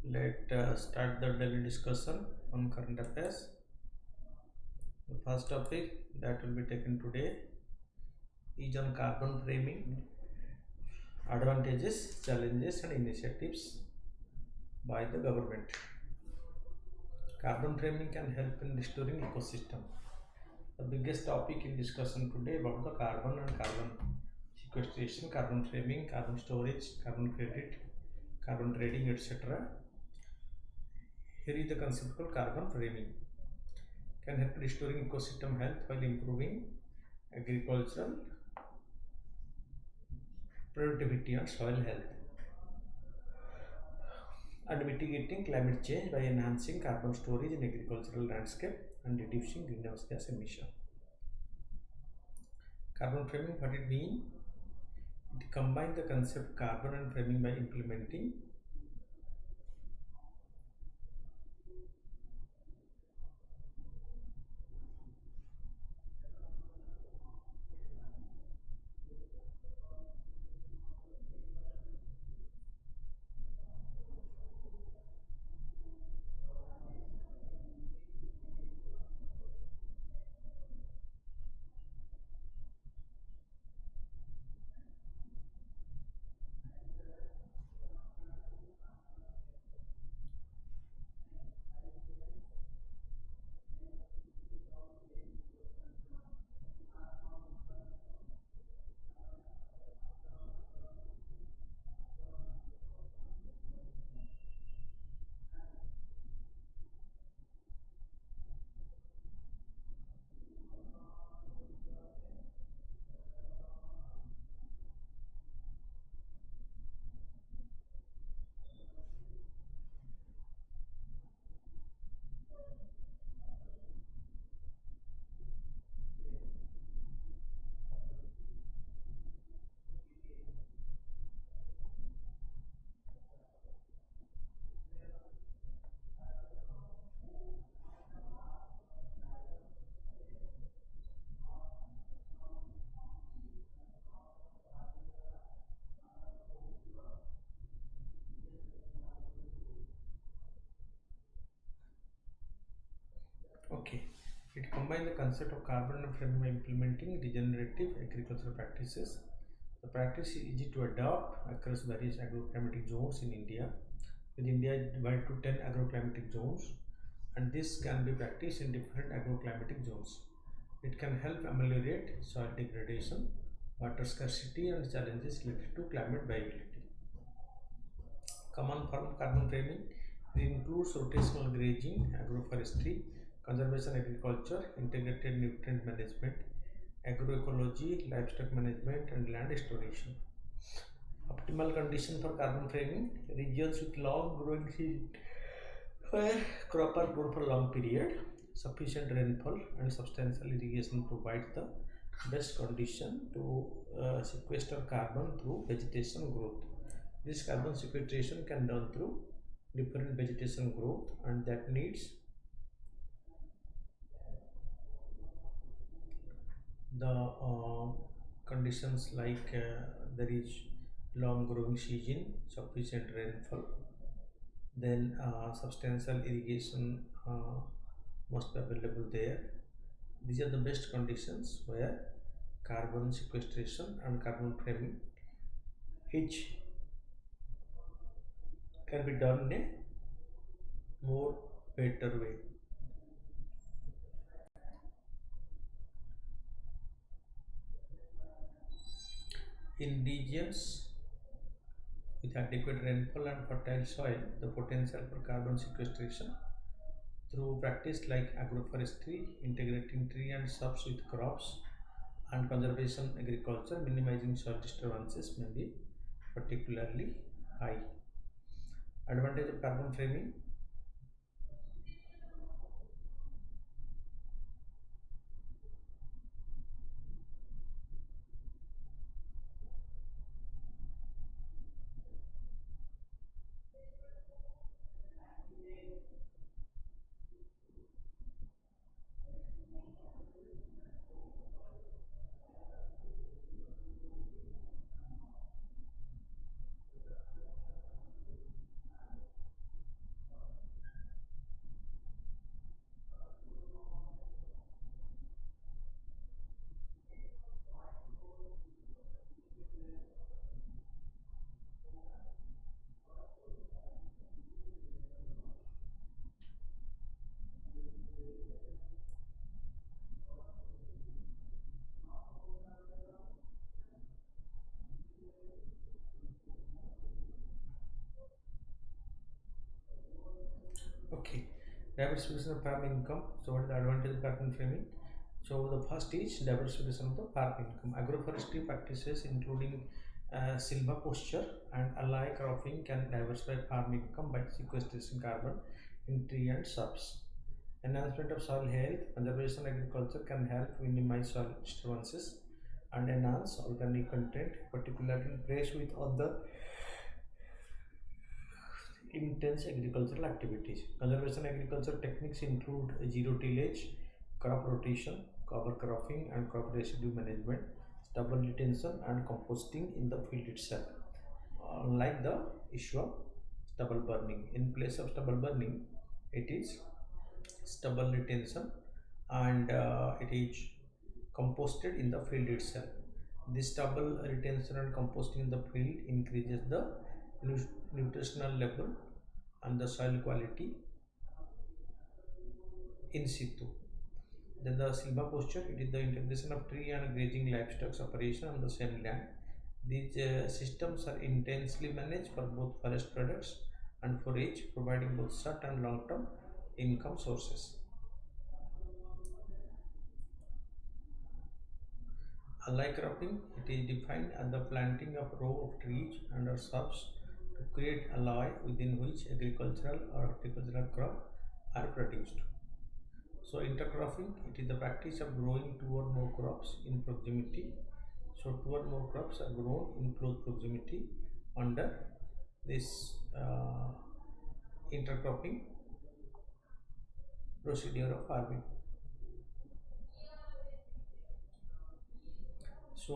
Let start the daily discussion on current affairs. The first topic that will be taken today is on carbon framing, advantages, challenges and initiatives by the government. Carbon framing can help in restoring ecosystem. The biggest topic in discussion today about the carbon and carbon sequestration, carbon framing, carbon storage, carbon credit, carbon trading, etc. Here is the concept called carbon framing. Can help restoring ecosystem health while improving agricultural productivity and soil health, and mitigating climate change by enhancing carbon storage in agricultural landscape and reducing greenhouse gas emission. Carbon framing, what it means? It combines the concept carbon and framing by implementing It combines the concept of carbon and framing by implementing regenerative agricultural practices. The practice is easy to adopt across various agroclimatic zones in India. With India divided to 10 agroclimatic zones, and this can be practiced in different agroclimatic zones. It can help ameliorate soil degradation, water scarcity and challenges related to climate variability. Common form carbon framing, it includes rotational grazing, agroforestry, conservation agriculture, integrated nutrient management, agroecology, livestock management and land restoration. Optimal condition for carbon framing, regions with long growing season where crop are grown for a long period, sufficient rainfall and substantial irrigation provides the best condition to sequester carbon through vegetation growth. This carbon sequestration can be done through different vegetation growth, and that needs the conditions like there is long growing season, sufficient rainfall, then substantial irrigation must be available there. These are the best conditions where carbon sequestration and carbon framing which can be done in a more better way. In regions with adequate rainfall and fertile soil, the potential for carbon sequestration through practice like agroforestry, integrating tree and shrubs with crops, and conservation agriculture, minimizing soil disturbances may be particularly high. Advantage of carbon framing. Diversification of farm income. So what is the advantage of carbon farming? So the first is diversification of the farm income. Agroforestry practices including silviculture and ally cropping can diversify farm income by sequestration carbon in tree and shrubs. Enhancement of soil health. Conservation agriculture can help minimize soil disturbances and enhance organic content, particularly in place with other intense agricultural activities. Conservation agriculture techniques include zero tillage, crop rotation, cover cropping, and crop residue management, stubble retention, and composting in the field itself. Unlike the issue of stubble burning, in place of stubble burning, it is stubble retention and it is composted in the field itself. This stubble retention and composting in the field increases the nutritional level and the soil quality in situ. Then the silviculture, it is the integration of tree and grazing livestock operation on the same land. These systems are intensely managed for both forest products and forage, providing both short and long-term income sources. Ally cropping, it is defined as the planting of row of trees under shrubs to create ally within which agricultural or horticultural crop are produced. So intercropping, it is the practice of growing two or more crops in proximity. So two or more crops are grown in close proximity under this intercropping procedure of farming. So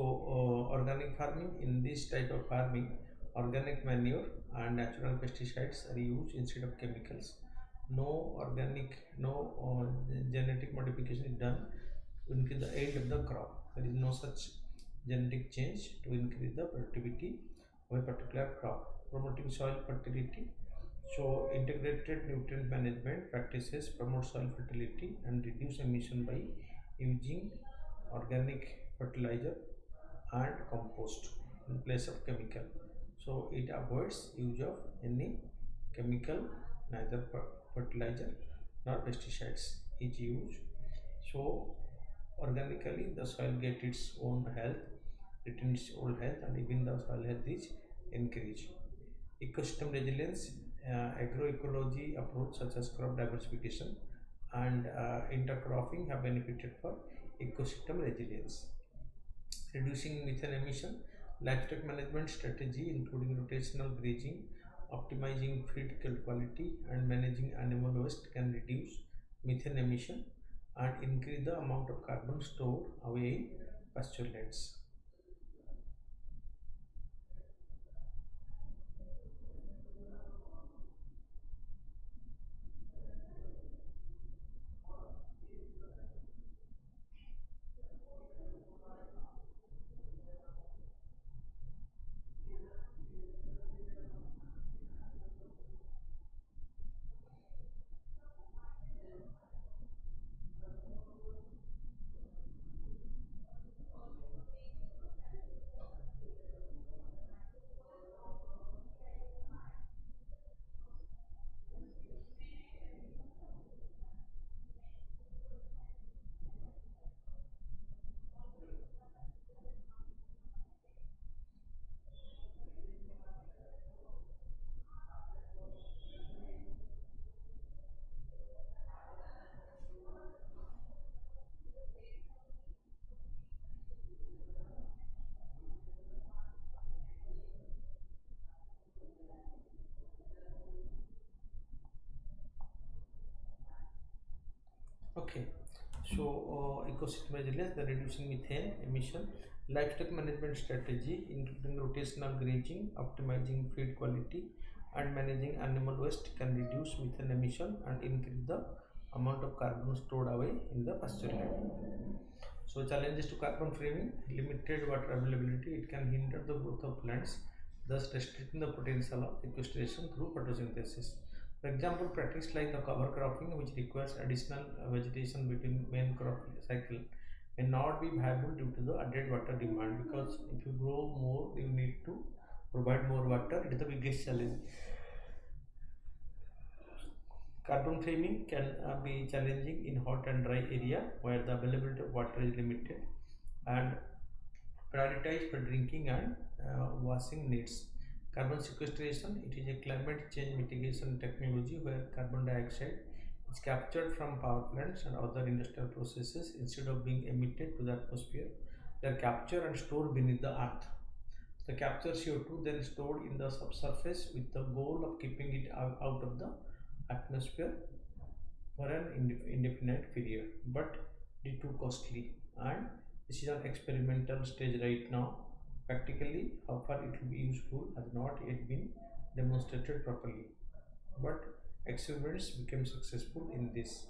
organic farming, in this type of farming, organic manure and natural pesticides are used instead of chemicals. No genetic modification is done to increase the yield of the crop. There is no such genetic change to increase the productivity of a particular crop. Promoting soil fertility. So integrated nutrient management practices promote soil fertility and reduce emission by using organic fertilizer and compost in place of chemical. So it avoids use of any chemical, neither fertilizer nor pesticides is used. So organically the soil gets its own health, retains its own health, and even the soil health is increased. Ecosystem resilience, agroecology approach such as crop diversification and intercropping have benefited for ecosystem resilience. Reducing methane emission, livestock management strategy including rotational grazing, optimizing feed quality, and managing animal waste can reduce methane emission and increase the amount of carbon stored away in pasture lands. Okay, so ecosystem resilience, the reducing methane emission, livestock management strategy including rotational grazing, optimizing feed quality, and managing animal waste can reduce methane emission and increase the amount of carbon stored away in the pasture land. So challenges to carbon framing, limited water availability, it can hinder the growth of plants, thus restricting the potential of sequestration through photosynthesis. For example, practice like the cover cropping, which requires additional vegetation between main crop cycle, may not be viable due to the added water demand, because if you grow more, you need to provide more water. It is the biggest challenge. Carbon framing can be challenging in hot and dry area where the availability of water is limited and prioritize for drinking and washing needs. Carbon sequestration, it is a climate change mitigation technology where carbon dioxide is captured from power plants and other industrial processes instead of being emitted to the atmosphere. They are captured and stored beneath the earth. The captured CO2 then stored in the subsurface with the goal of keeping it out of the atmosphere for an indefinite period, but it is too costly and this is an experimental stage right now. Practically, how far it will be useful has not yet been demonstrated properly, but experiments became successful in this.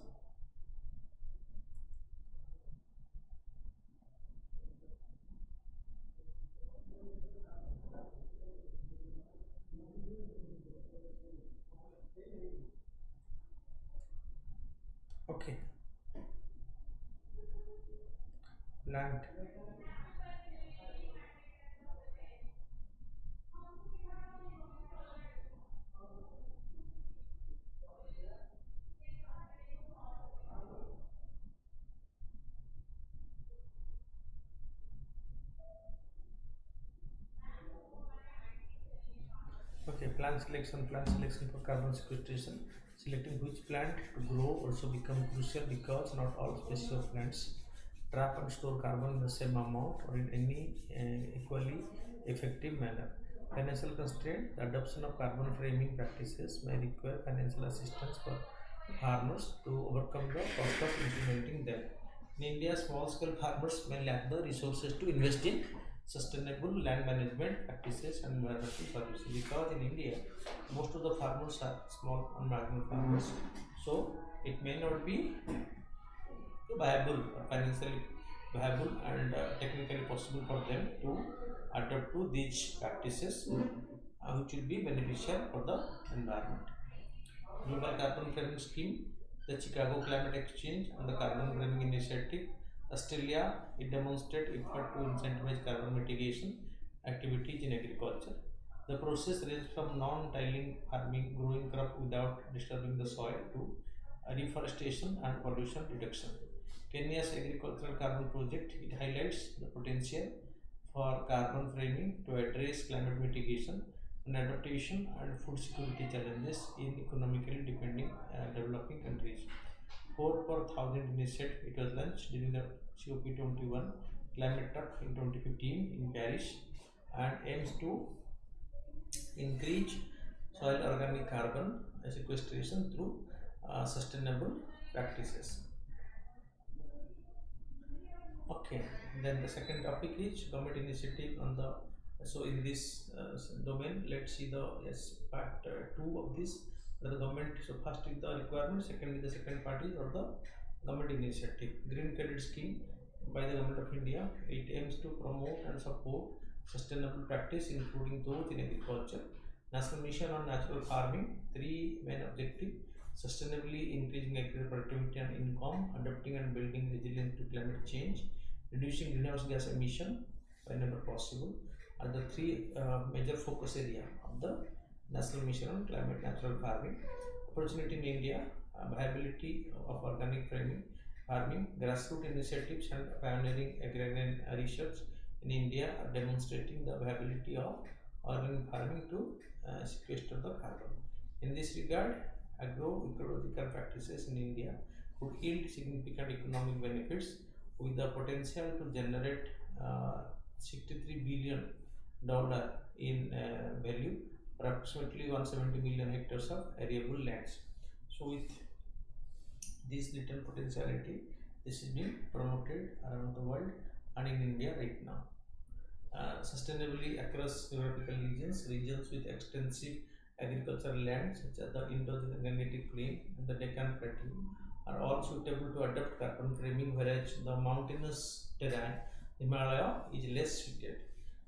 Okay, plant. Okay, plant selection for carbon sequestration. Selecting which plant to grow also become crucial because not all species of plants trap and store carbon in the same amount or in any equally effective manner. Financial constraint. The adoption of carbon framing practices may require financial assistance for farmers to overcome the cost of implementing them. In India, small-scale farmers may lack the resources to invest in sustainable land management practices and environmental services because in India, most of the farmers are small and marginal farmers. So, it may not be viable, financially viable, and technically possible for them to adapt to these practices, which will be beneficial for the environment. Global Carbon Framing Scheme, the Chicago Climate Exchange, and the Carbon Framing Initiative. Australia, it demonstrates effort to incentivize carbon mitigation activities in agriculture. The process ranges from non-tilling farming, growing crop without disturbing the soil, to reforestation and pollution reduction. Kenya's agricultural carbon project, it highlights the potential for carbon framing to address climate mitigation and adaptation and food security challenges in economically depending developing countries. 4 per thousand initiative, it was launched during the COP21 climate talk in 2015 in Paris and aims to increase soil organic carbon sequestration through sustainable practices. Okay, then the second topic is government initiative on the. So in this domain, let's see the yes part two of this. The government. So first is the requirement, second is the second part is or the government initiative. Green credit scheme by the government of India. It aims to promote and support sustainable practice, including those in agriculture. National mission on natural farming. Three main objectives: sustainably increasing agricultural productivity and income, adapting and building resilience to climate change, reducing greenhouse gas emission whenever possible are the three major focus area of the National Mission on Climate Natural Farming. Opportunity in India, viability of organic farming, grassroots initiatives and pioneering agrarian research in India are demonstrating the viability of organic farming to sequester the carbon. In this regard, agroecological practices in India could yield significant economic benefits with the potential to generate $63 billion in value for approximately 170 million hectares of arable lands. So, with this little potentiality, this is being promoted around the world and in India right now. Sustainably across geographical regions with extensive agricultural lands such as the Indo-Gangetic Plain and the Deccan Plateau are all suitable to adopt carbon framing, whereas the mountainous terrain, Himalaya, is less suited.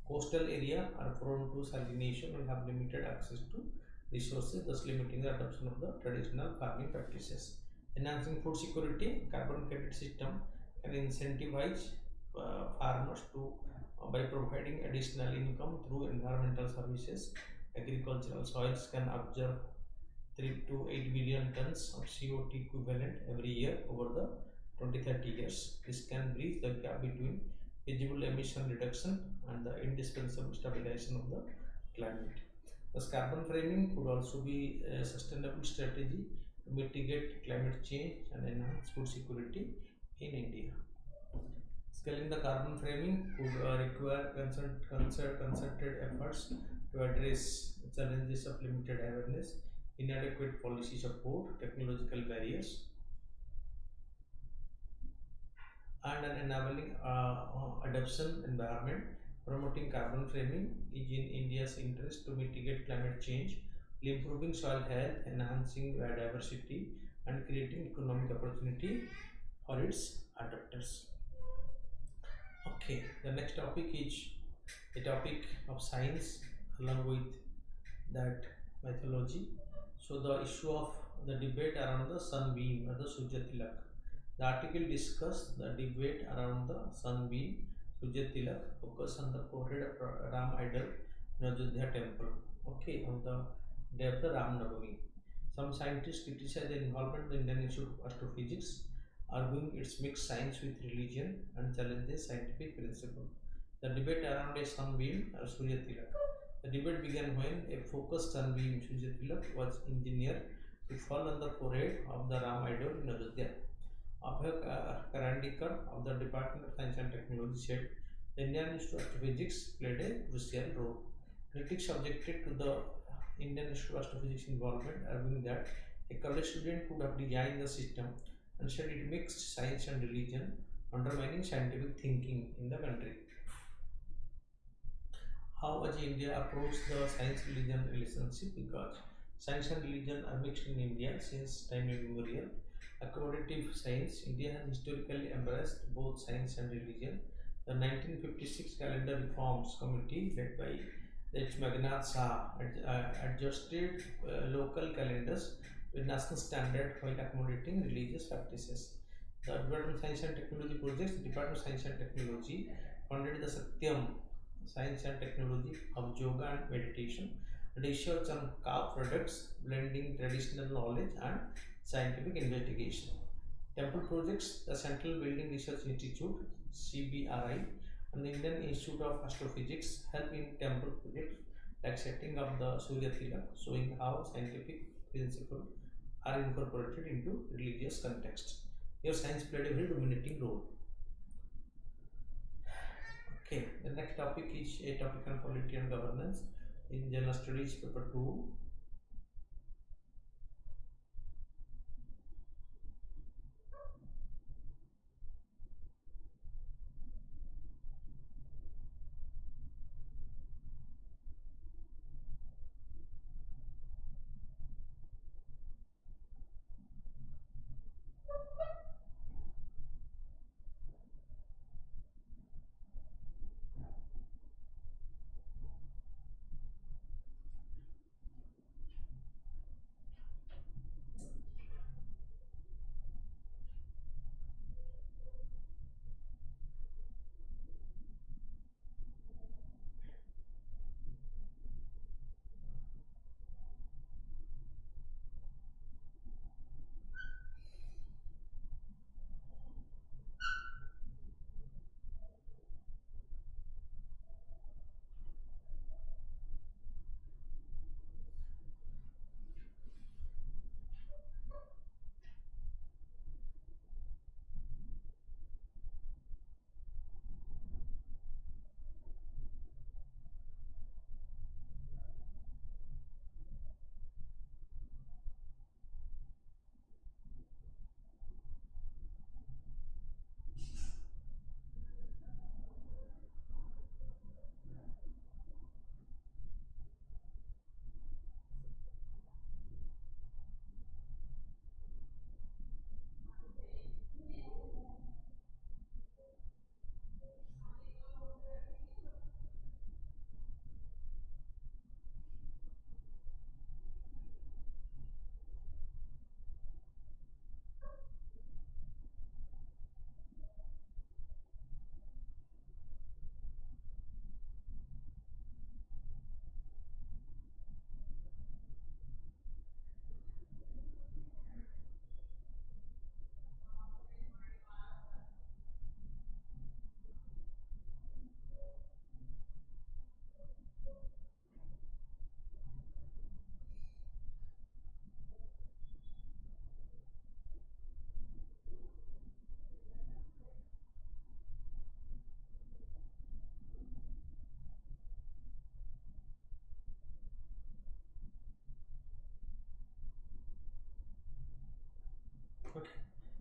Coastal area are prone to salination and have limited access to resources, thus limiting the adoption of the traditional farming practices. Enhancing food security, carbon credit system can incentivize farmers to by providing additional income through environmental services. Agricultural soils can absorb 3 to 8 billion tons of CO2 equivalent every year over the 20-30 years. This can bridge the gap between feasible emission reduction and the indispensable stabilization of the climate. Thus, carbon framing could also be a sustainable strategy to mitigate climate change and enhance food security in India. Scaling the carbon framing could require concerted efforts to address challenges of limited awareness, inadequate policy support, technological barriers, and an enabling adoption environment. Promoting carbon framing is in India's interest to mitigate climate change, improving soil health, enhancing biodiversity, and creating economic opportunity for its adopters. Okay, the next topic is a topic of science along with that mythology. So the issue of the debate around the sunbeam or the Surya Tilak. The article discussed the debate around the sunbeam Surya Tilak, focus on the forehead of Ram idol in Ajodhya temple. Okay, on the day of the Ram Navami. Some scientists criticize the involvement of the Indian Institute of Astrophysics, arguing its mixed science with religion and challenges scientific principle. The debate around a sunbeam or Surya Tilak. The debate began when a focused sunbeam Surya Tilak was engineered to fall on the forehead of the Ram idol in Ajodhya. Abhay Karandikar of the Department of Science and Technology said the Indian Institute of Astrophysics played a crucial role. Critics objected to the Indian Institute of Astrophysics involvement, arguing that a college student could have designed the system and said it mixed science and religion, undermining scientific thinking in the country. How has India approached the science-religion relationship? Because science and religion are mixed in India since time immemorial. Accommodative science, India has historically embraced both science and religion. The 1956 Calendar Reforms Committee, led by H. Meghnad Shah, adjusted local calendars with national standard while accommodating religious practices. The Department of Science and Technology projects, the Department of Science and Technology funded the Satyam Science and Technology of Yoga and Meditation, research on cow products, blending traditional knowledge and scientific investigation. Temple projects, the Central Building Research Institute (CBRI) and the Indian Institute of Astrophysics help in temple projects like setting up the Surya Tilak, showing how scientific principles are incorporated into religious context. Here, science played a very dominating role. Okay, the next topic is a topic on polity and governance in General Studies, paper 2. Okay.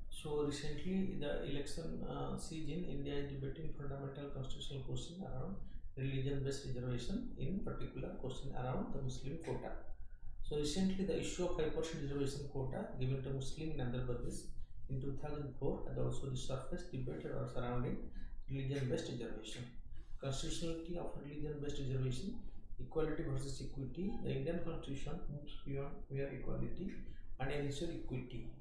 So recently, the election siege in India is debating fundamental constitutional question around religion-based reservation, in particular question around the Muslim quota. So recently, the issue of 5% reservation quota given to Muslim in Andhra Pradesh in 2004 has also resurfaced debate surrounding religion-based reservation. Constitutionality of religion-based reservation, equality versus equity. The Indian Constitution moves beyond mere equality and ensures equity,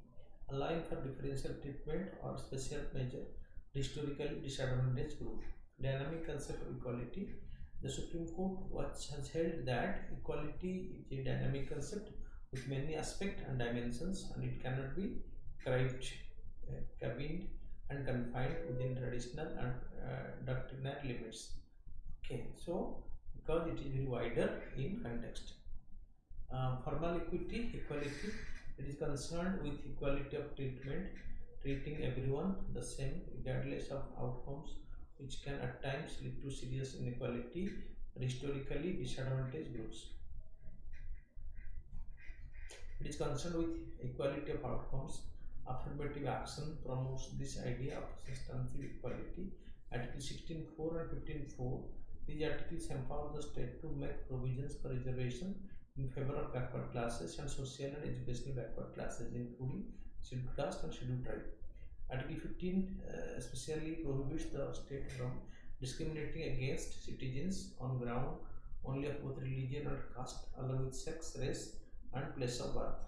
allowing for differential treatment or special measure historically disadvantaged group. Dynamic concept of equality. The Supreme Court has held that equality is a dynamic concept with many aspects and dimensions, and it cannot be cribbed, cabined, and confined within traditional and doctrinal limits. Okay, so because it is very wider in context. Formal equality, it is concerned with equality of treatment, treating everyone the same regardless of outcomes, which can at times lead to serious inequality for historically disadvantaged groups. It is concerned with equality of outcomes. Affirmative action promotes this idea of substantive equality. Article 16.4 and 15.4. These articles empower the state to make provisions for reservation in favor of backward classes and social and educational backward classes, including scheduled caste and scheduled tribe. Article 15 especially prohibits the state from discriminating against citizens on ground only of both religion and caste, along with sex, race, and place of birth.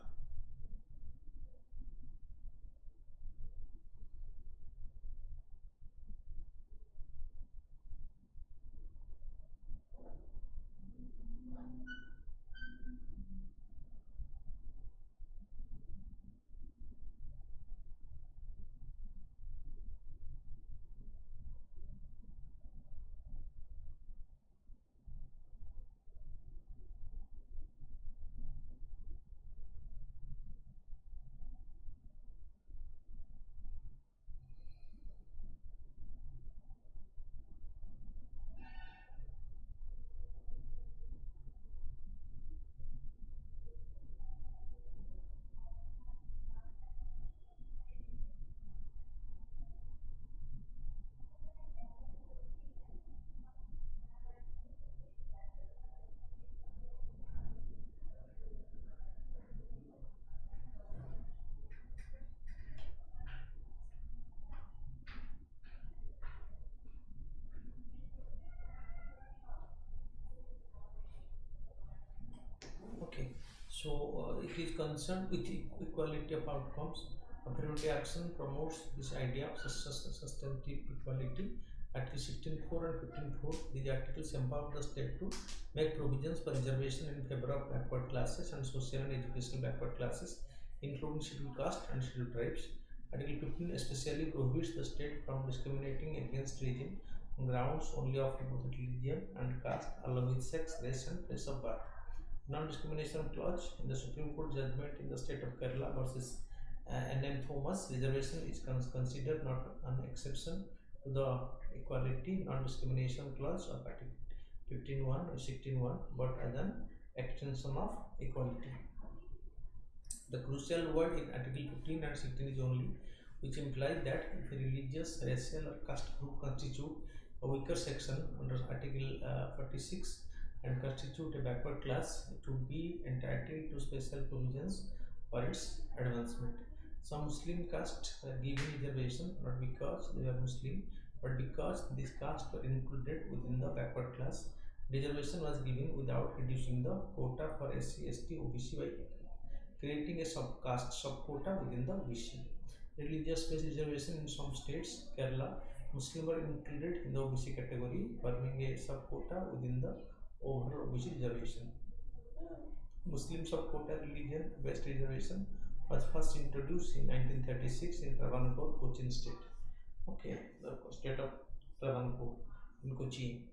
Okay, so it is concerned with equality of outcomes. Affirmative action promotes this idea of substantive equality. Article 16.4 and 15.4. These articles empower the state to make provisions for reservation in favor of backward classes and social and educational backward classes, including scheduled caste and scheduled tribes. Article 15 especially prohibits the state from discriminating against religion on grounds only of both religion and caste, along with sex, race, and place of birth. Non-discrimination clause in the Supreme Court judgment in the state of Kerala versus N.M. Thomas, reservation is considered not an exception to the equality non-discrimination clause of Article 15.1 or 16.1, but as an extension of equality. The crucial word in Article 15 and 16 is only, which implies that if a religious, racial, or caste group constitute a weaker section under Article 46 and constitute a backward class, it would be entitled to special provisions for its advancement. Some Muslim castes were given reservation not because they were Muslim, but because these castes were included within the backward class. Reservation was given without reducing the quota for SC, ST, OBC by creating a sub-quota within the OBC. Religious-based reservation in some states, Kerala, Muslims were included in the OBC category, forming a sub-quota within the overall OBC reservation. Muslim sub-quota religion-based reservation was first introduced in 1936 in Travancore, Cochin state. Okay, the state of Travancore in Kochi.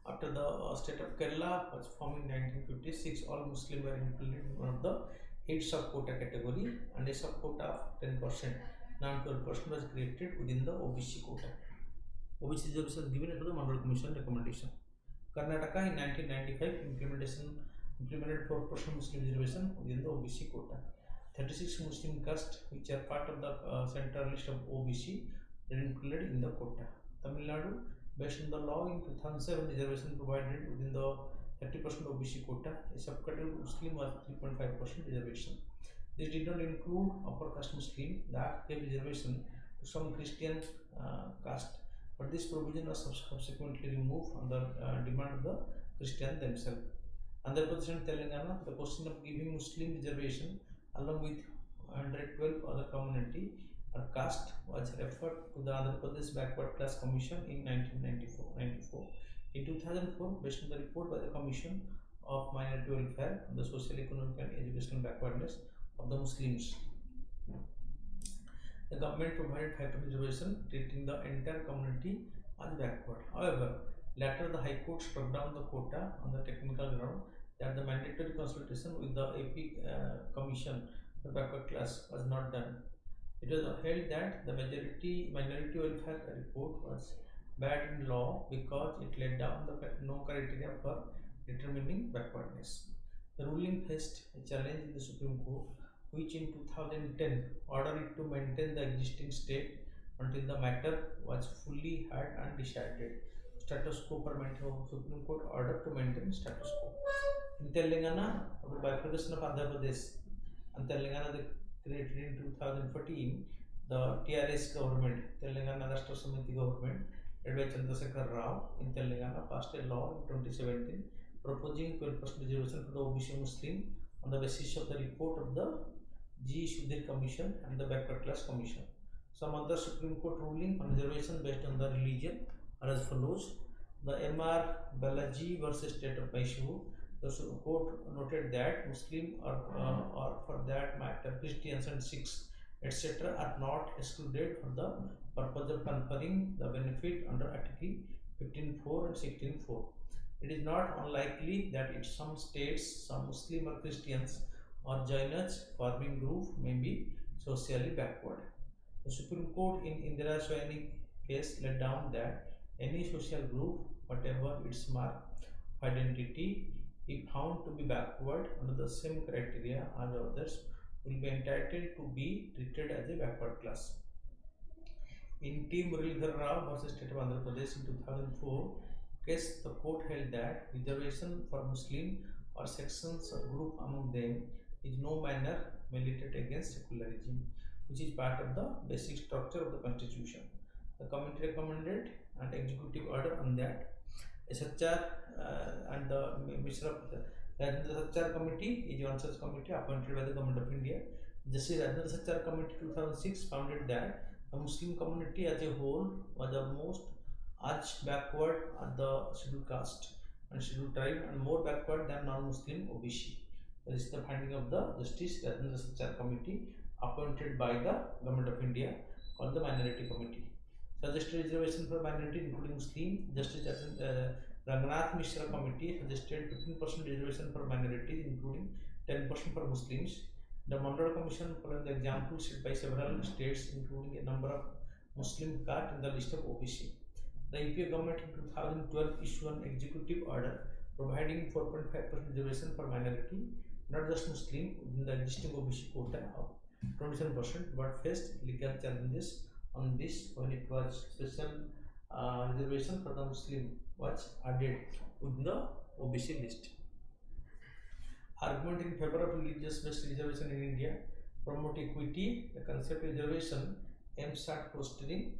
After the state of Kerala was formed in 1956, all Muslims were included in one of the 8 sub-quota category, and a sub-quota of 10%, now 12% was created within the OBC quota. OBC reservation was given to the Mandal Commission recommendation. Karnataka in 1995 implemented 4% Muslim reservation within the OBC quota. 36 Muslim castes which are part of the central list of OBC are included in the quota. Tamil Nadu, based on the law in 2007, reservation provided within the 30% OBC quota. A subcategory Muslim was 3.5% reservation. This did not include upper caste Muslim. The Act gave reservation to some Christian caste, but this provision was subsequently removed on the demand of the Christian themselves. Andhra Pradesh and Telangana, the question of giving Muslim reservation along with 112 other community or caste was referred to the Andhra Pradesh Backward Class Commission in 1994. In 2004, based on the report by the Commission of Minority Welfare on the social, economic and educational backwardness of the Muslims, the government provided 5% reservation, treating the entire community as backward. However, later the High Court struck down the quota on the technical ground that the mandatory consultation with the AP Commission for backward class was not done. It was held that the minority welfare report was bad in law because it laid down the no criteria for determining backwardness. The ruling faced a challenge in the Supreme Court, which in 2010 ordered it to maintain the existing state until the matter was fully heard and decided. Status quo permanent. Supreme Court ordered to maintain status quo. In Telangana, the bifurcation of Andhra Pradesh and Telangana, they created in 2014 the TRS government, Telangana Rashtra Samiti government, led by Chandrasekhar Rao in Telangana, passed a law in 2017 proposing 12% reservation for the OBC Muslim on the basis of the report of the G. Sudhir Commission and the Backward Class Commission. Some other Supreme Court ruling on reservation based on the religion are as follows. The M.R. Balaji versus State of Mysore, the court noted that Muslim or for that matter Christians and Sikhs etc. are not excluded for the purpose of conferring the benefit under Article 15.4 and 16.4. It is not unlikely that in some states some Muslim or Christians or Jainists forming group may be socially backward. The Supreme Court in Indira Swaini case laid down that any social group, whatever its mark of identity, if found to be backward under the same criteria as others, will be entitled to be treated as a backward class. In T. Muralidhar Rao versus State of Andhra Pradesh in 2004 case, the court held that reservation for Muslim or sections or group among them is no manner militant against secularism, which is part of the basic structure of the constitution. The committee recommended an executive order on that. SHR and the Mishra Rajendra Sachar committee is one such committee appointed by the Government of India. Justice Rajendra Sachar committee 2006 found that the Muslim community as a whole was almost as backward as the scheduled caste and scheduled tribe and more backward than non-Muslim OBC. This is the finding of the Justice Rajendra Sachar committee appointed by the Government of India called the Minority Committee. Suggested reservation for minority including Muslim. Justice Ranganath Mishra committee suggested 15% reservation for minorities including 10% for Muslims. The Mandal Commission following the example set by several states including a number of Muslim castes in the list of OBC. The UP government in 2012 issued an executive order providing 4.5% reservation for minority, not just Muslim, within the existing OBC quota of 27%, but faced legal challenges on this when it was special reservation for the Muslim was added within the OBC list. Argument in favor of religious-based reservation in India: promote equity. The concept of reservation aims at fostering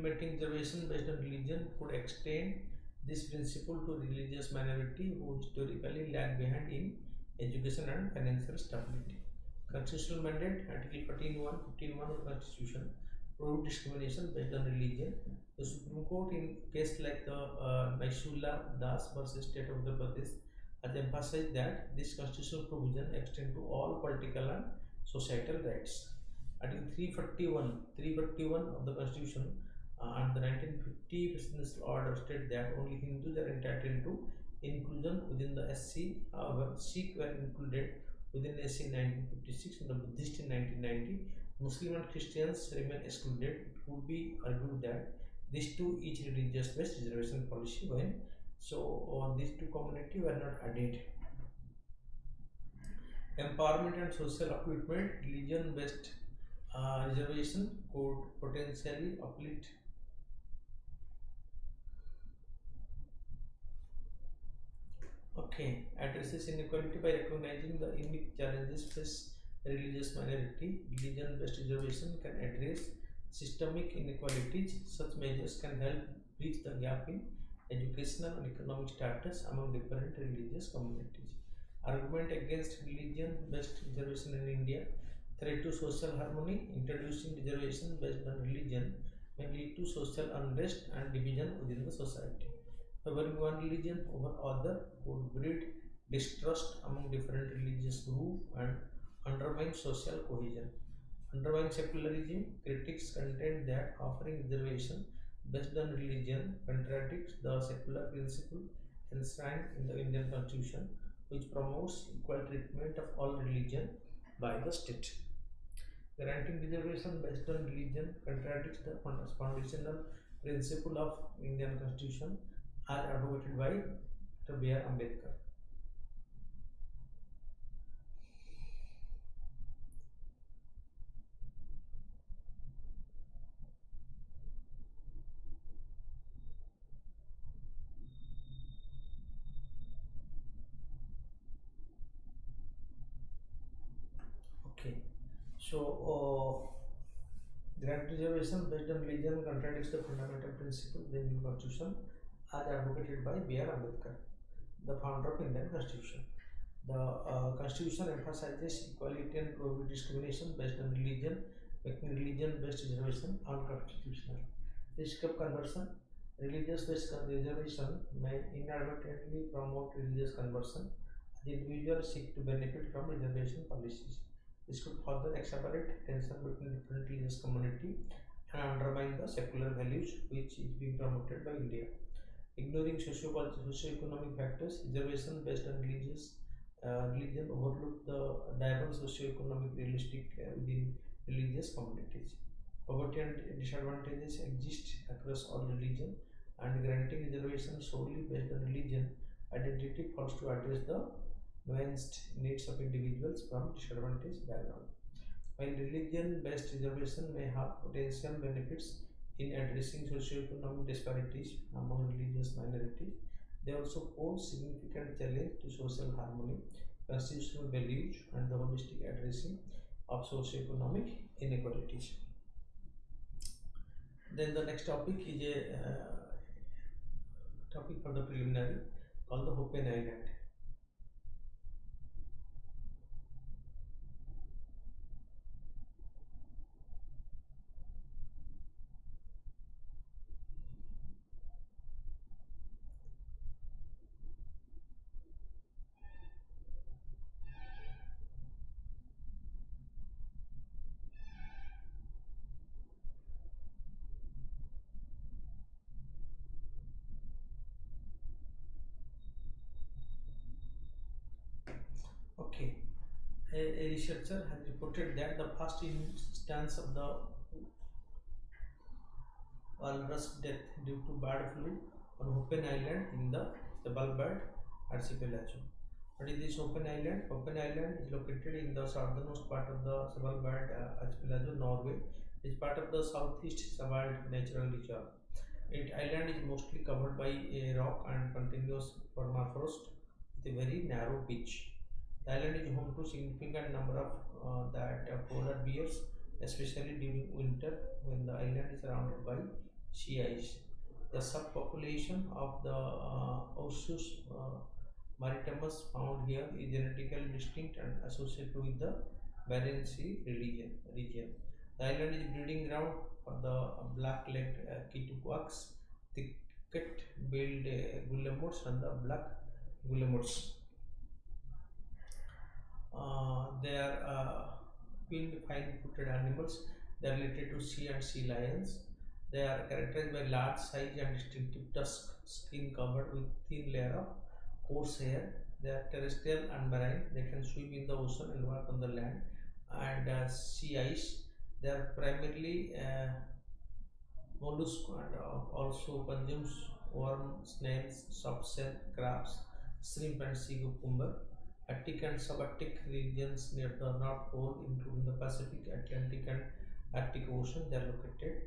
implementing reservation based on religion could extend this principle to religious minority who historically lag behind in education and financial stability. Constitutional mandate, Article 15.1 of the Constitution, prohibit discrimination based on religion. The Supreme Court in case like the Naisula Das versus State of Uttar Pradesh has emphasized that this constitutional provision extends to all political and societal rights. Article 341 of the Constitution And the 1950 Presidential Order stated that only Hindus are entitled to inclusion within the SC. However, Sikh were included within SC in 1956 and the Buddhist in 1990. Muslim and Christians remain excluded. It could be argued that these two each religious-based reservation policy when these two communities were not added. Empowerment and social upliftment, religion-based reservation could potentially uplift. Okay, addresses inequality by recognizing the unique challenges faced religious minority. Religion-based reservation can address systemic inequalities. Such measures can help bridge the gap in educational and economic status among different religious communities. Argument against religion-based reservation in India. Threat to social harmony. Introducing reservation based on religion may lead to social unrest and division within the society. Favoring one religion over other would breed distrust among different religious groups and undermine social cohesion. Undermine secularism, critics contend that offering reservation based on religion contradicts the secular principle enshrined in the Indian Constitution, which promotes equal treatment of all religion by the state. Granting reservation based on religion contradicts the foundational principle of Indian Constitution as advocated by Dr. B.R. Ambedkar. Okay, so grant reservation based on religion contradicts the fundamental principle of the Indian Constitution as advocated by B.R. Ambedkar, the founder of Indian Constitution. The Constitution emphasizes equality and prohibits discrimination based on religion, making religion-based reservation unconstitutional. Risk of conversion. Religious-based reservation may inadvertently promote religious conversion as individuals seek to benefit from reservation policies. This could further exacerbate tension between different religious communities and undermine the secular values which is being promoted by India. Ignoring socio-economic factors, reservation based on religion overlook the diverse socio-economic realistic within religious communities. Poverty and disadvantages exist across all religion, and granting reservation solely based on religion identity fails to address the nuanced needs of individuals from disadvantaged background. While religion-based reservation may have potential benefits in addressing socio-economic disparities among religious minorities, they also pose significant challenge to social harmony, constitutional values, and the holistic addressing of socio-economic inequalities. Then the next topic is a topic for the preliminary called the Hoppen Island. Okay, a researcher has reported that the first instance of the walrus death due to bird flu on Hoppen Island in the Svalbard archipelago. What is this Hoppen Island? Hoppen Island is located in the southernmost part of the Svalbard archipelago, Norway. It is part of the southeast Svalbard natural reserve. Its island is mostly covered by a rock and continuous permafrost with a very narrow beach. The island is home to significant number of polar bears, especially during winter when the island is surrounded by sea ice. The subpopulation of the Ursus maritimus found here is genetically distinct and associated with the Barents Sea region. The island is breeding ground for the black-legged kituquaks, thicket-billed guillemots, and the black guillemots. They are fine-footed animals. They are related to sea and sea lions. They are characterized by large size and distinctive tusk, skin covered with thin layer of coarse hair. They are terrestrial and marine. They can swim in the ocean and walk on the land and sea ice. They are primarily mollusk and also consumes worm, snails, soft shell, crabs, shrimp and sea cucumber. Arctic and subarctic regions near the North Pole, including the Pacific, Atlantic and Arctic Ocean, they are located.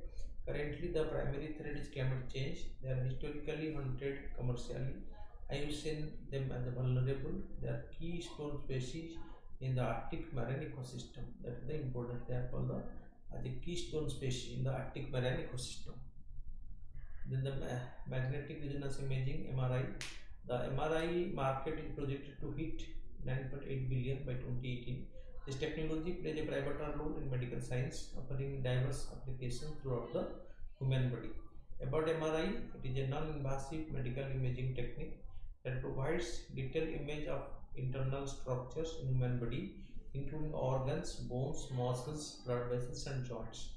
Currently, the primary threat is climate change. They are historically hunted commercially. I have seen them as vulnerable. They are keystone species in the Arctic marine ecosystem. That is the important. They are called the keystone species in the Arctic marine ecosystem. Then the magnetic resonance imaging (MRI). The MRI market is projected to hit 9.8 billion by 2018. This technology plays a pivotal role in medical science, offering diverse applications throughout the human body. About MRI, it is a non-invasive medical imaging technique that provides detailed image of internal structures in human body, including organs, bones, muscles, blood vessels, and joints.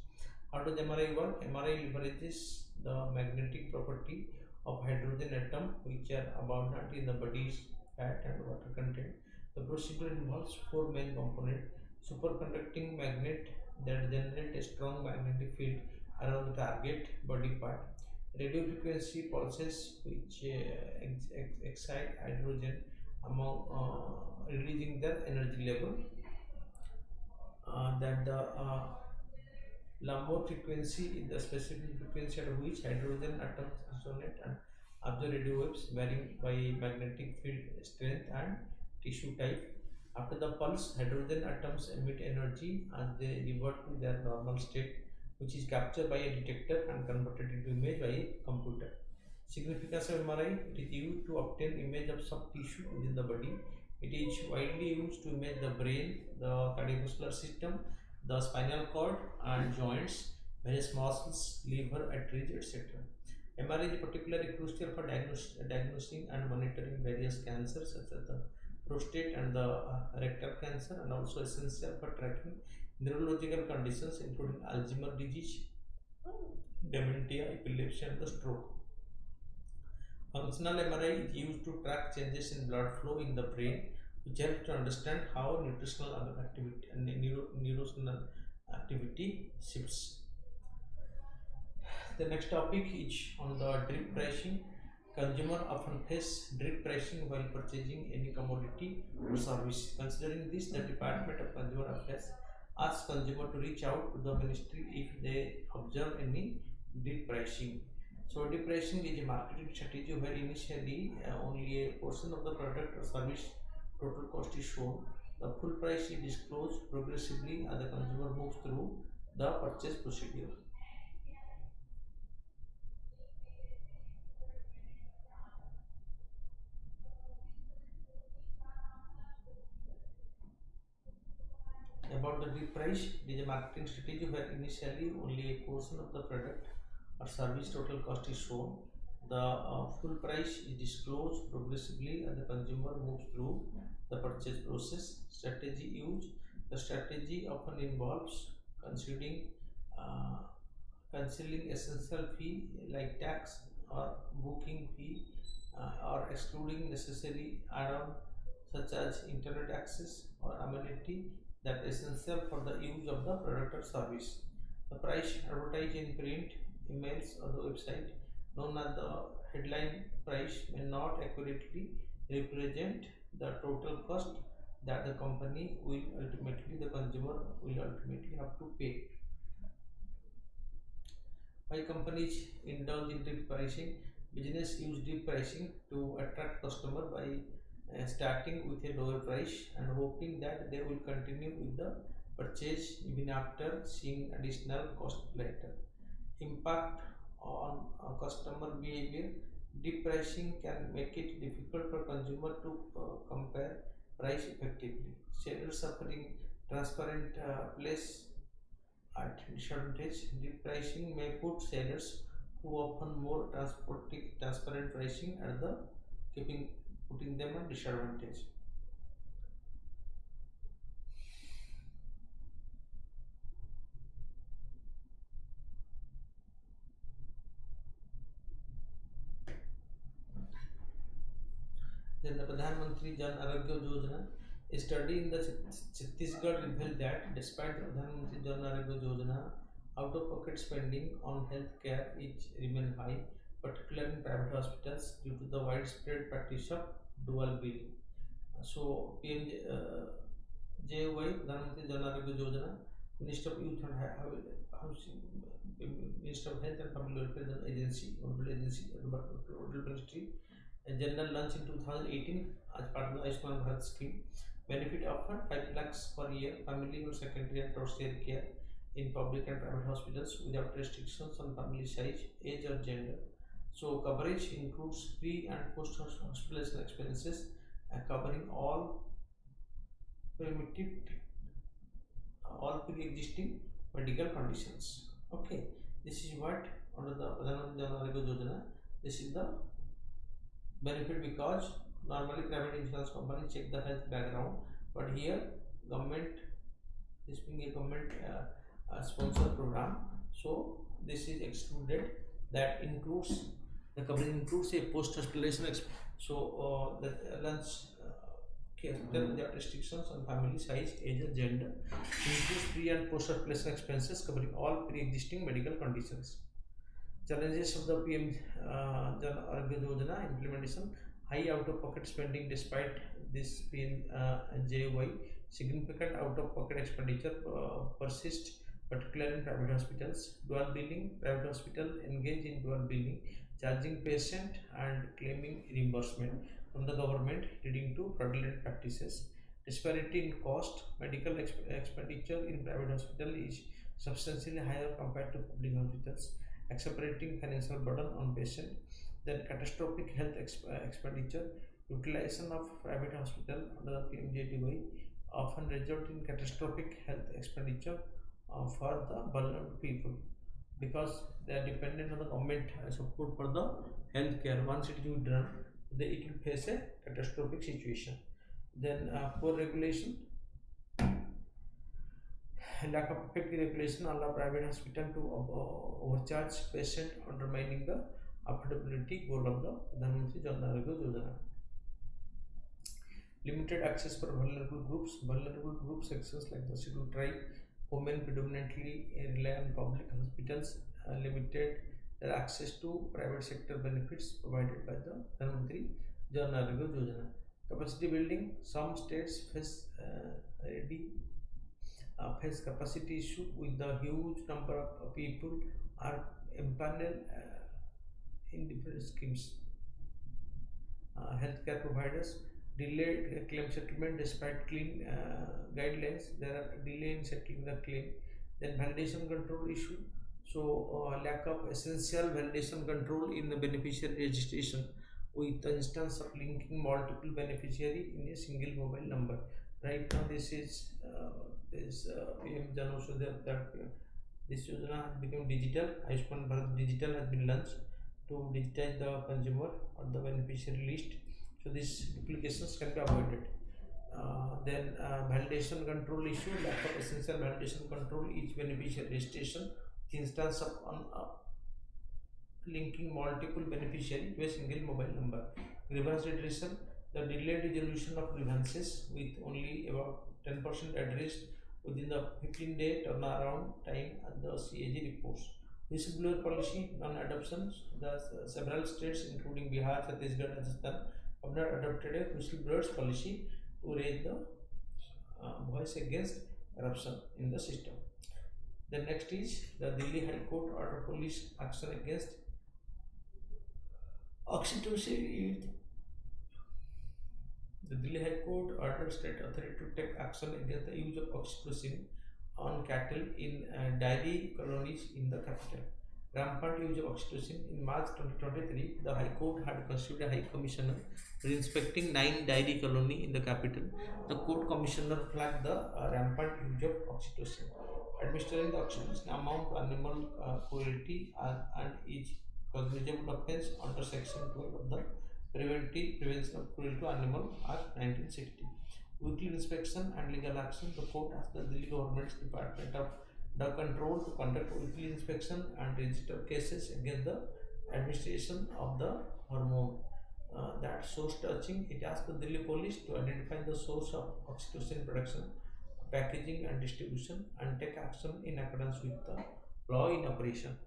How does MRI work? MRI leverages the magnetic property of hydrogen atom, which are abundant in the body's fat and water content. The procedure involves four main components: superconducting magnet that generate a strong magnetic field around the target body part, radio frequency pulses which excite hydrogen among releasing their energy level, that the Lambert frequency is the specific frequency at which hydrogen atoms resonate and absorb radio waves varying by magnetic field strength and tissue type. After the pulse, hydrogen atoms emit energy as they revert to their normal state, which is captured by a detector and converted into image by a computer. Significance of MRI: it is used to obtain image of soft tissue within the body. It is widely used to image the brain, the cardiovascular system, the spinal cord and joints, various muscles, liver, arteries, etc. MRI is particularly crucial for diagnosing and monitoring various cancers such as the prostate and the rectal cancer, and also essential for tracking neurological conditions including Alzheimer's disease, dementia, epilepsy, and the stroke. Functional MRI is used to track changes in blood flow in the brain, which helps to understand how nutritional activity and neuronal activity shifts. The next topic is on the drip pricing. Consumer often face drip pricing while purchasing any commodity or service. Considering this, the Department of Consumer Affairs asks consumer to reach out to the ministry if they observe any drip pricing. So drip pricing is a marketing strategy where initially only a portion of the product or service total cost is shown. The full price is disclosed progressively as the consumer moves through the purchase procedure. About the drip price, it is a marketing strategy where initially only a portion of the product or service total cost is shown. The full price is disclosed progressively as the consumer moves through the purchase process. Strategy used: the strategy often involves considering uh, concealing essential fee like tax or booking fee, or excluding necessary add-on such as internet access or amenity that is essential for the use of the product or service. The price advertised in print, emails, or the website, known as the headline price, may not accurately represent the total cost that the consumer will ultimately have to pay. Why companies indulge in dip pricing? Business use dip pricing to attract customer by starting with a lower price and hoping that they will continue with the purchase even after seeing additional cost later. Impact on customer behavior: dip pricing can make it difficult for consumer to compare price effectively. Sellers suffering transparent place at disadvantage. Dip pricing may put sellers who often more transparent pricing at the keeping putting them at disadvantage. Then the Pradhan Mantri Jan Arogya Yojana, a study in the Chhattisgarh revealed that despite the Pradhan Mantri Jan Arogya Yojana, out-of-pocket spending on health care is remain high, particularly in private hospitals due to the widespread practice of dual billing. So PMJY Pradhan Mantri Jan Arogya Yojana, Minister of Youth and Housing, Minister of Health and Family Welfare Agency, Honorable Agency, Honorable Ministry, a general launch in 2018 as part of the Ayushman Bharat scheme. Benefit offered 5 lakhs per year, family or secondary and tertiary care in public and private hospitals without restrictions on family size, age or gender. So coverage includes pre and post hospitalization expenses, covering all pre-existing medical conditions. Okay, this is what under the Pradhan Mantri Jan Arogya Yojana. This is the benefit because normally private insurance company check the health background, but here government, this being a government sponsored program, so this is excluded. That includes the coverage includes a post hospitalization so the lunch care without restrictions on family size, age or gender, includes pre and post hospitalization expenses covering all pre-existing medical conditions. Challenges of the PM Jan Arogya Yojana implementation: high out-of-pocket spending despite this PMJY. Significant out-of-pocket expenditure persists, particularly in private hospitals. Dual billing: private hospital engage in dual billing, charging patient and claiming reimbursement from the government, leading to fraudulent practices. Disparity in cost: medical expenditure in private hospital is substantially higher compared to public hospitals, accelerating financial burden on patient. Then catastrophic health expenditure: utilization of private hospital under the PMJDY often result in catastrophic health expenditure for the vulnerable people because they are dependent on the government support for the health care. Once it is withdrawn, it will face a catastrophic situation. Then poor regulation: lack of effective regulation allow private hospital to overcharge patient, undermining the affordability goal of the Pradhan Mantri Jan Arogya Yojana. Limited access for vulnerable groups. Vulnerable group sections like the scheduled tribe, women predominantly rely on public hospitals, limited their access to private sector benefits provided by the Pradhan Mantri Jan Arogya Yojana. Capacity building: some states face capacity issue with the huge number of people are empaneled in different schemes. Healthcare providers: delayed claim settlement despite clean guidelines. There are delay in settling the claim. Then validation control issue: so lack of essential validation control in the beneficiary registration with the instance of linking multiple beneficiary in a single mobile number. Right now this is PM Jan that this Yojana has become digital. Ayushman Bharat Digital has been launched to digitize the consumer or the beneficiary list, so these duplications can be avoided. Then validation control issue: lack of essential validation control each beneficiary registration with instance of linking multiple beneficiary to a single mobile number. Grievance redressal: the delayed resolution of grievances with only about 10% addressed within the 15-day turnaround time at the CAG reports. Whistleblower policy non-adoption: the several states including Bihar, Chhattisgarh, Rajasthan have not adopted a whistleblowers policy to raise the voice against corruption in the system. The next is the Delhi High Court order police action against oxytocin youth. The Delhi High Court ordered state authority to take action against the use of oxytocin on cattle in dairy colonies in the capital. Rampant use of oxytocin. In March 2023, the High Court had constituted a High Commissioner for inspecting 9 dairy colonies in the capital. The court commissioner flagged the rampant use of oxytocin. Administering the oxytocin amount to animal cruelty and is cognizable offence under Section 12 of the Prevention of Cruelty to Animal Act 1960. Weekly inspection and legal action: the court asked the Delhi government's Department of Drug Control to conduct weekly inspection and register cases against the administration of the hormone. that source touching. It asked the Delhi police to identify the source of oxytocin production, packaging and distribution, and take action in accordance with the law in operation.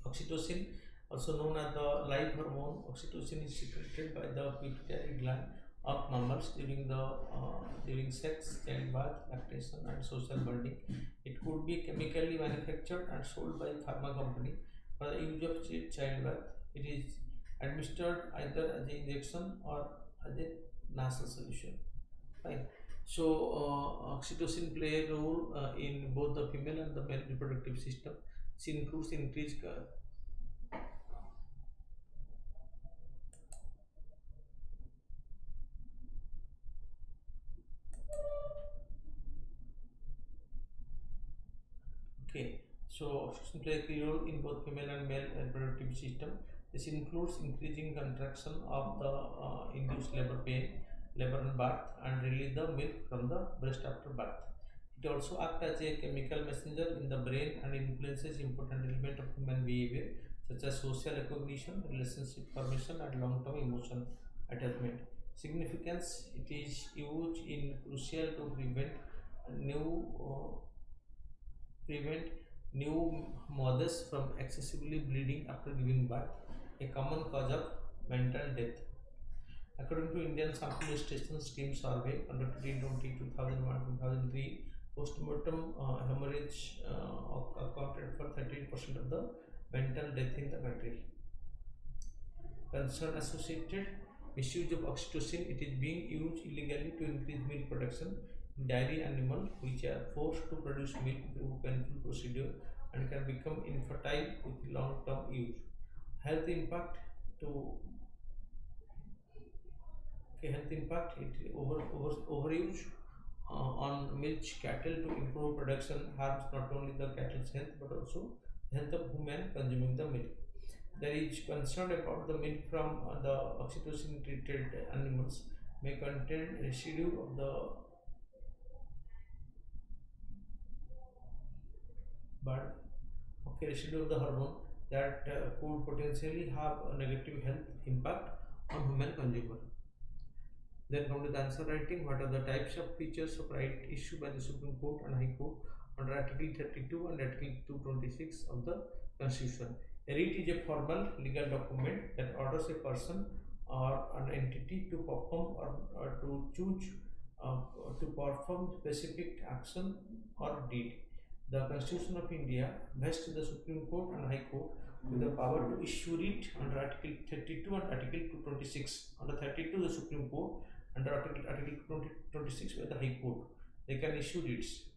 Oxytocin, also known as the live hormone, oxytocin is secreted by the pituitary gland of mammals during sex, childbirth, lactation, and social bonding. It could be chemically manufactured and sold by pharma company for the use of childbirth. It is administered either as an injection or as a nasal solution. Fine. So oxytocin play a role in both the female and the male reproductive system. This includes increased okay. So oxytocin play a key role in both female and male reproductive system. This includes increasing contraction of the induced labor pain, labor and birth, and release the milk from the breast after birth. It also acts as a chemical messenger in the brain and influences important elements of human behavior such as social recognition, relationship formation, and long-term emotion attachment. Significance: it is used in crucial to new prevent new mothers from excessively bleeding after giving birth, a common cause of mental death. According to Indian Sample Registration Scheme survey conducted in 2001-2003, postmortem hemorrhage accounted for 13% of the mental death in the country. Concern associated misuse of oxytocin. It is being used illegally to increase milk production in dairy animals, which are forced to produce milk through painful procedure and can become infertile with long-term use. Health impact overuse on milk cattle to improve production harms not only the cattle's health but also the health of human consuming the milk. There is concern about the milk from the oxytocin treated animals may contain residue of the hormone that could potentially have a negative health impact on human consumer. Then come to the answer writing. What are the types of features of right issued by the Supreme Court and High Court under Article 32 and Article 226 of the Constitution? A writ is a formal legal document that orders a person or an entity to perform or to choose to perform specific action or deed. The Constitution of India vests the Supreme Court and High Court with the power to issue writ under Article 32 and Article 226. Under 32, the Supreme Court, under Article 226 by the High Court. They can issue writs.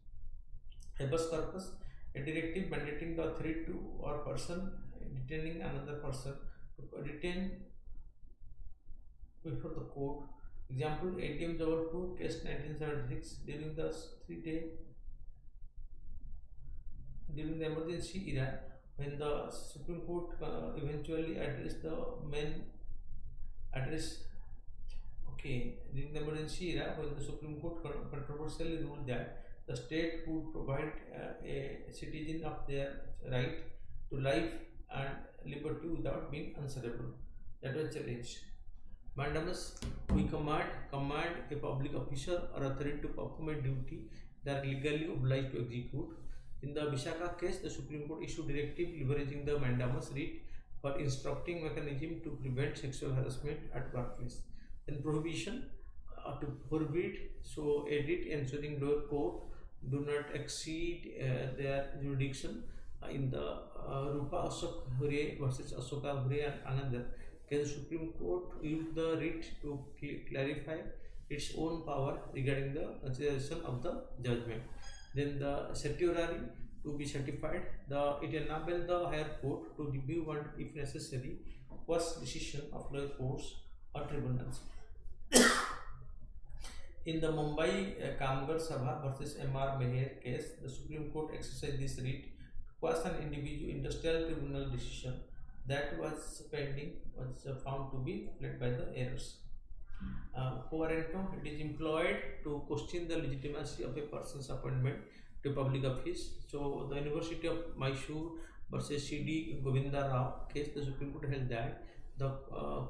Habeas corpus, a directive mandating the authority to or person detaining another person to detain before the court. Example: ADM Jabalpur, case 1976. During the emergency era, when the Supreme Court eventually addressed the main address. During the emergency era, when the Supreme Court controversially ruled that the state would provide a citizen of their right to life and liberty without being answerable. That was challenged. Mandamus: we command a public officer or authority to perform a duty they are legally obliged to execute. In the Vishaka case, the Supreme Court issued directive leveraging the mandamus writ for instructing mechanism to prevent sexual harassment at workplace. Then prohibition to forbid, so a writ ensuring lower court do not exceed their jurisdiction. In the Rupa Ashok Hure versus Ashoka Hure and another case, the Supreme Court used the writ to clarify its own power regarding the consideration of the judgment. Then the certiorari to be certified, it enabled the higher court to review and, if necessary, quash decision of lower courts or tribunals. In the Mumbai Kamgar Sabha versus M.R. Meher case, the Supreme Court exercised this writ to quash an individual industrial tribunal decision that was pending, was found to be led by the errors. Covarento, it is employed to question the legitimacy of a person's appointment to public office. So the University of Mysore versus C.D. Govinda Rao case, the Supreme Court held that The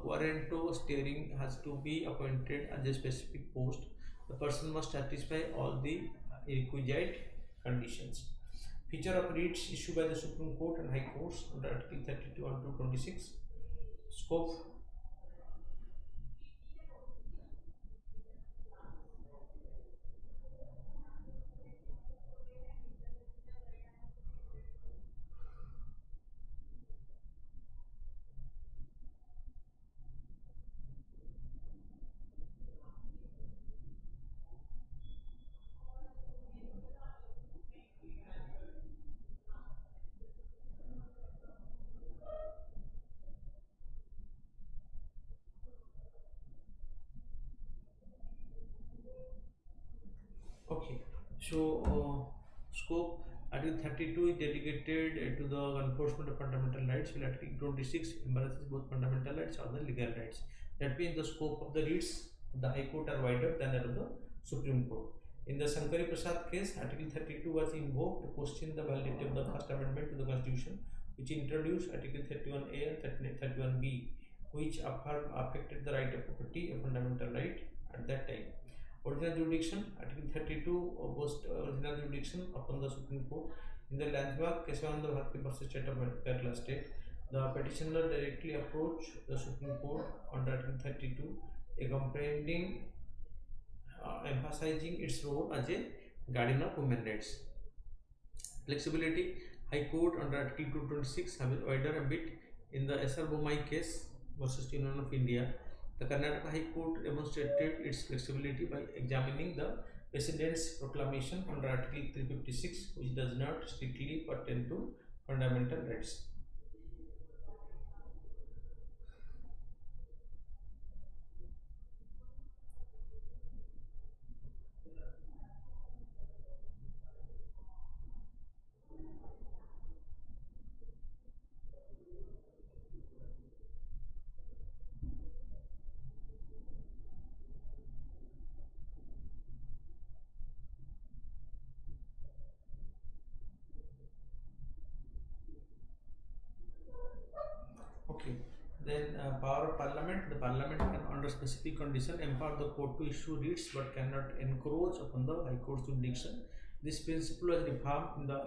quaranto steering has to be appointed at a specific post. The person must satisfy all the requisite conditions. Feature of writs issued by the Supreme Court and High Courts under Article 32 and 226. Scope. Okay, so scope Article 32 is dedicated to the enforcement of fundamental rights, while Article 26 embraces both fundamental rights or the legal rights. That means the scope of the writs of the High Court are wider than that of the Supreme Court. In the Sankari Prasad case, Article 32 was invoked to question the validity of the First Amendment to the Constitution, which introduced Article 31A and 31B, which affected the right of property, a fundamental right at that time. Original jurisdiction, Article 32 was original jurisdiction upon the Supreme Court. In the landmark Kesavananda Bharati versus State of Kerala State, the petitioner directly approached the Supreme Court under Article 32, accompanying emphasizing its role as a guardian of human rights. Flexibility, High Court under Article 226 have a wider ambit in the SR Bomai case versus Union of India. The Karnataka High Court demonstrated its flexibility by examining the President's proclamation under Article 356, which does not strictly pertain to fundamental rights. Okay. Then power of parliament. The parliament can, under specific condition, empower the court to issue writs but cannot encroach upon the High Court's jurisdiction. This principle was reformed in the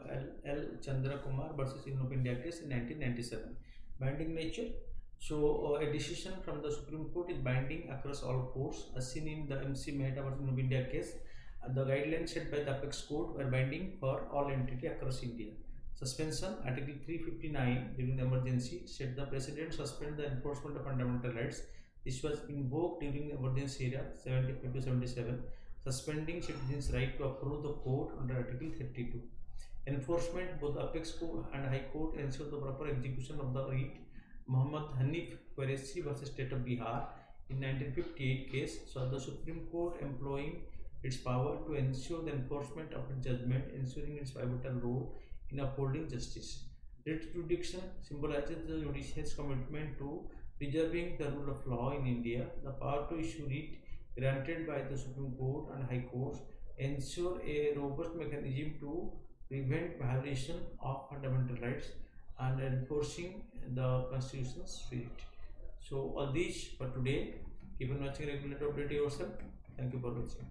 L. Chandra Kumar versus Union of India case in 1997. Binding nature. So a decision from the Supreme Court is binding across all courts, as seen in the MC Mehta versus Union of India case. The guidelines set by the Apex Court were binding for all entity across India. Suspension, Article 359 during the emergency said the President suspend the enforcement of fundamental rights. This was invoked during the emergency era 75 to 77, suspending citizens' right to approve the court under Article 32. Enforcement, both the Apex Court and High Court ensure the proper execution of the writ. Muhammad Hanif Qureshi versus State of Bihar in 1958 case saw the Supreme Court employing its power to ensure the enforcement of its judgment, ensuring its pivotal role in upholding justice. Writ jurisdiction symbolizes the judiciary's commitment to preserving the rule of law in India. The power to issue writ granted by the Supreme Court and High Courts ensure a robust mechanism to prevent violation of fundamental rights and enforcing the Constitution's spirit. So all these for today. Keep on watching regular update yourself. Thank you for watching.